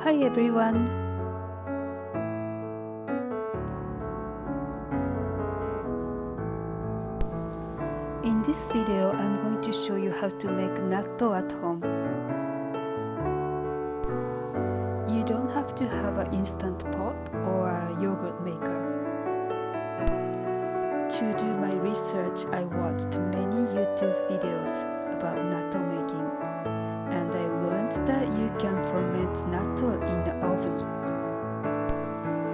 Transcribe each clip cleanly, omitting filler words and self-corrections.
Hi everyone! In this video, I'm going to show you how to make natto at home. You don't have to have an instant pot or a yogurt maker. To do my research, I watched many YouTube videos about natto making, and I learned that you can ferment natto in the oven.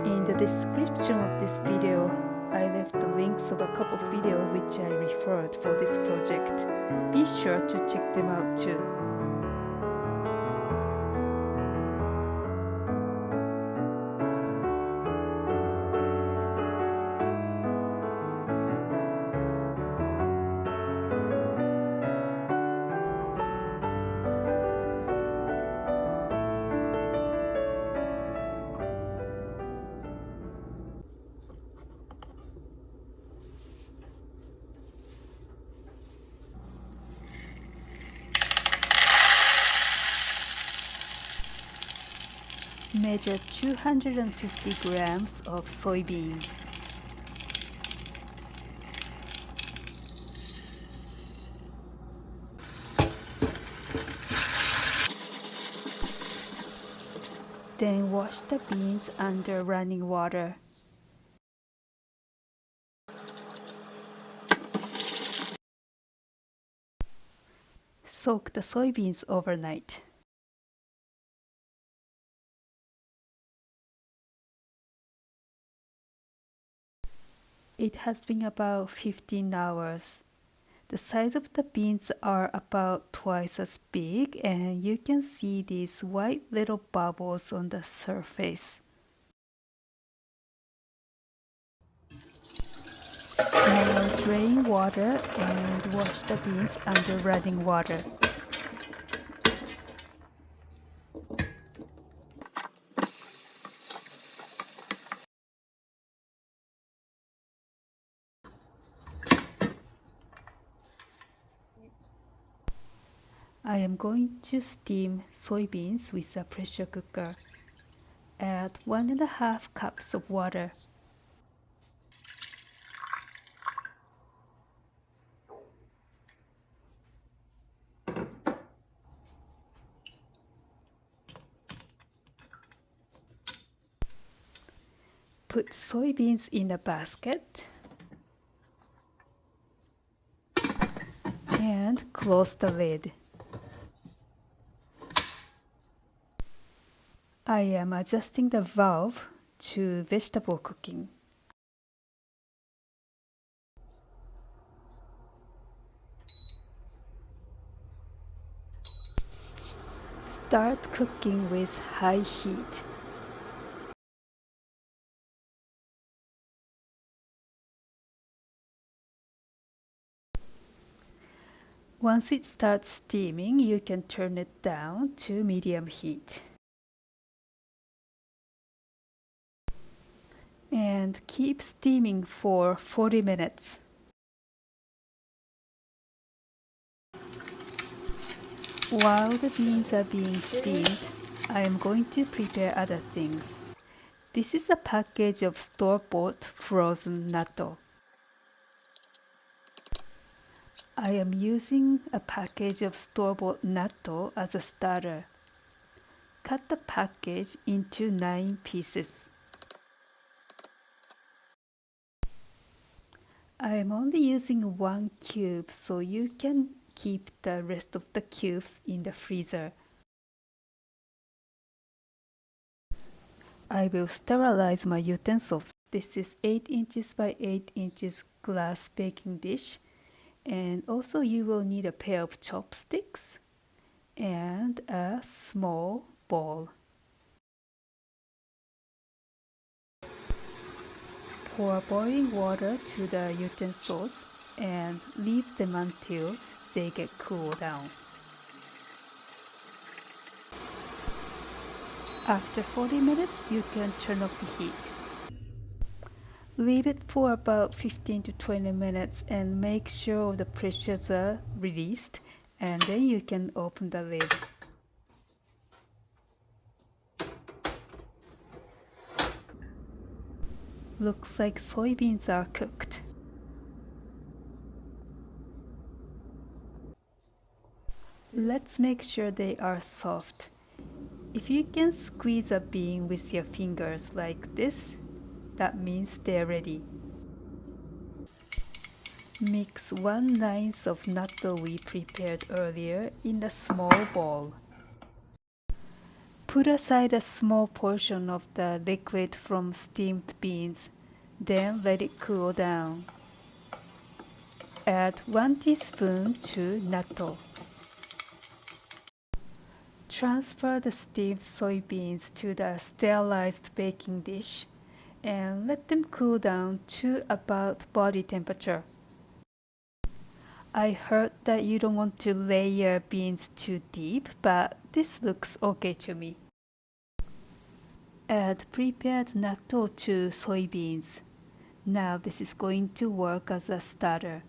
In the description of this video, I left the links of a couple of videos which I referred for this project. Be sure to check them out too. Measure 250 grams of soybeans. Then wash the beans under running water. Soak the soybeans overnight. It has been about 15 hours. The size of the beans are about twice as big, and you can see these white little bubbles on the surface. Now drain water and wash the beans under running water. I am going to steam soybeans with a pressure cooker. Add 1.5 cups of water. Put soybeans in a basket and close the lid. I am adjusting the valve to vegetable cooking. Start cooking with high heat. Once it starts steaming, you can turn it down to medium heat. And keep steaming for 40 minutes. While the beans are being steamed, I am going to prepare other things. This is a package of store-bought frozen natto. I am using a package of store-bought natto as a starter. Cut the package into 9 pieces. I am only using 1 cube, so you can keep the rest of the cubes in the freezer. I will sterilize my utensils. This is 8 inches by 8 inches glass baking dish, and also you will need a pair of chopsticks and a small bowl. Pour boiling water to the utensils and leave them until they get cool down. After 40 minutes, you can turn off the heat. Leave it for about 15 to 20 minutes and make sure the pressures are released, and then you can open the lid. Looks like soybeans are cooked. Let's make sure they are soft. If you can squeeze a bean with your fingers like this, that means they're ready. Mix 1/9 of natto we prepared earlier in a small bowl. Put aside a small portion of the liquid from steamed beans, then let it cool down. Add 1 teaspoon to natto. Transfer the steamed soybeans to the sterilized baking dish and let them cool down to about body temperature. I heard that you don't want to layer beans too deep, but this looks okay to me. Add prepared natto to soybeans. Now this is going to work as a starter.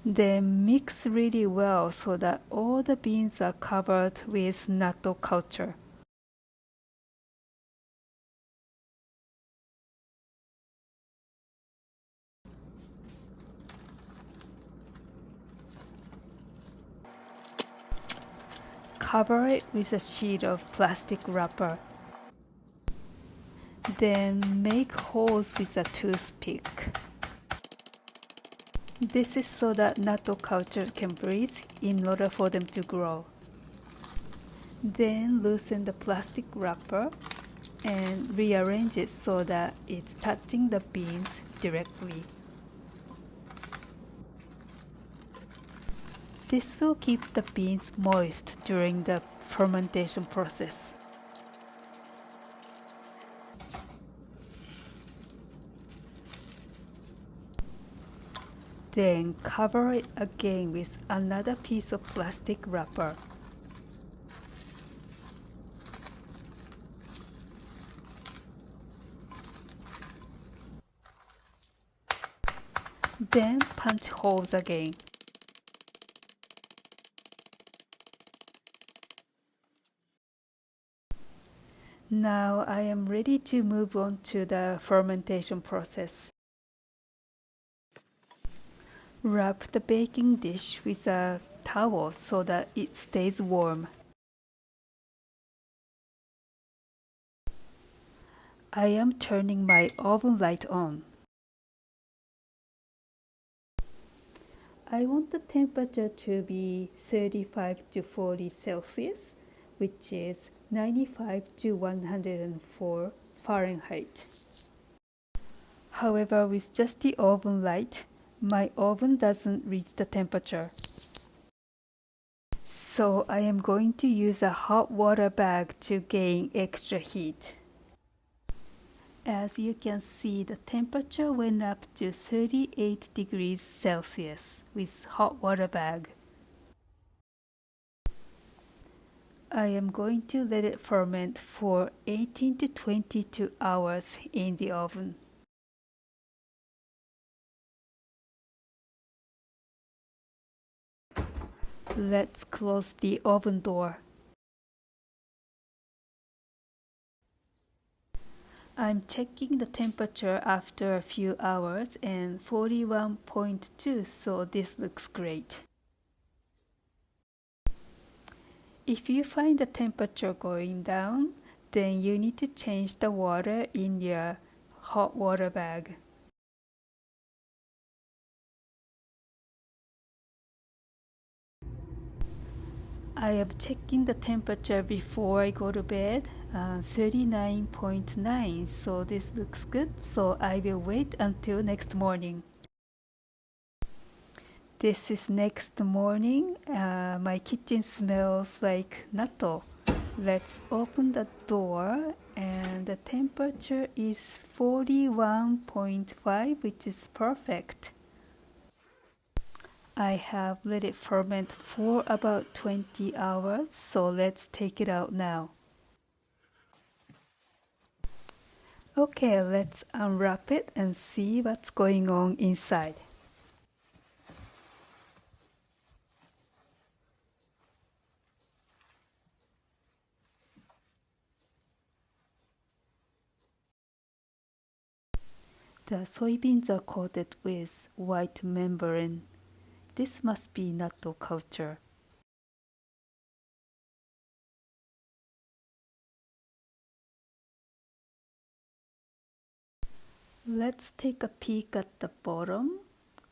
Then mix really well so that all the beans are covered with natto culture. Cover it with a sheet of plastic wrapper. Then make holes with a toothpick. This is so that natto culture can breathe in order for them to grow. Then loosen the plastic wrapper and rearrange it so that it's touching the beans directly. This will keep the beans moist during the fermentation process. Then cover it again with another piece of plastic wrapper. Then punch holes again. Now I am ready to move on to the fermentation process. Wrap the baking dish with a towel so that it stays warm. I am turning my oven light on. I want the temperature to be 35 to 40 Celsius, which is 95 to 104 Fahrenheit. However, with just the oven light, my oven doesn't reach the temperature. So I am going to use a hot water bag to gain extra heat. As you can see, the temperature went up to 38 degrees Celsius with hot water bag. I am going to let it ferment for 18 to 22 hours in the oven. Let's close the oven door. I'm checking the temperature after a few hours and 41.2, so this looks great. If you find the temperature going down, then you need to change the water in your hot water bag. I am checking the temperature before I go to bed, 39.9, so this looks good, so I will wait until next morning. This is next morning. My kitchen smells like natto. Let's open the door, and the temperature is 41.5, which is perfect. I have let it ferment for about 20 hours, so let's take it out now. Okay, let's unwrap it and see what's going on inside. The soybeans are coated with white membrane. This must be natto culture. Let's take a peek at the bottom.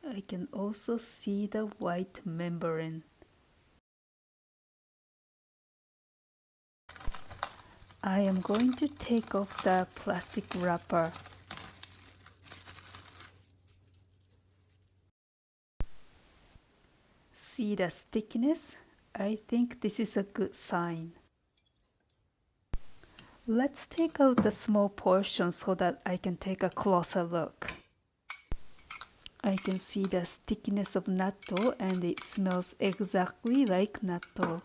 I can also see the white membrane. I am going to take off the plastic wrapper. See the stickiness? I think this is a good sign. Let's take out the small portion so that I can take a closer look. I can see the stickiness of natto and it smells exactly like natto.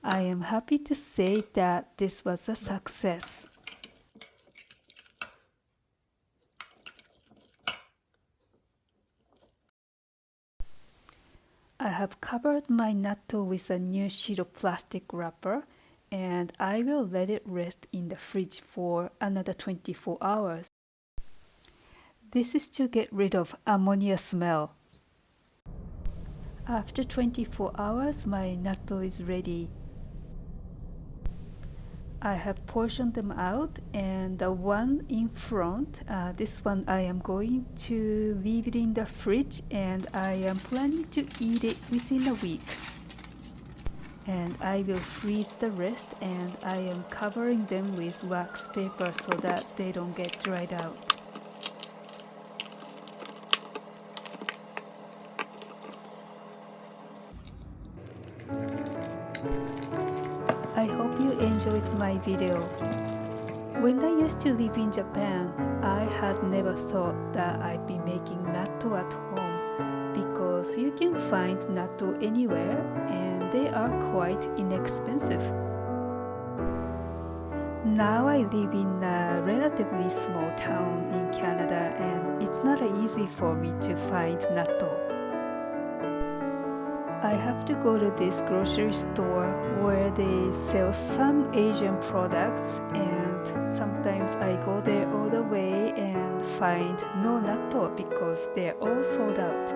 I am happy to say that this was a success. I have covered my natto with a new sheet of plastic wrapper and I will let it rest in the fridge for another 24 hours. This is to get rid of ammonia smell. After 24 hours, my natto is ready. I have portioned them out, and the one in front, this one I am going to leave it in the fridge and I am planning to eat it within a week. And I will freeze the rest and I am covering them with wax paper so that they don't get dried out. I hope you enjoyed my video. When I used to live in Japan, I had never thought that I'd be making natto at home because you can find natto anywhere and they are quite inexpensive. Now I live in a relatively small town in Canada and it's not easy for me to find natto. I have to go to this grocery store where they sell some Asian products and sometimes I go there all the way and find no natto because they're all sold out.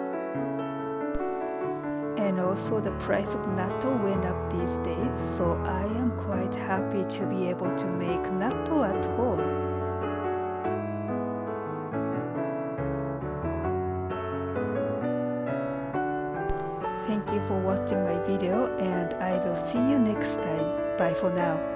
And also the price of natto went up these days, so I am quite happy to be able to make natto at home. Thank you for watching my video and I will see you next time. Bye for now.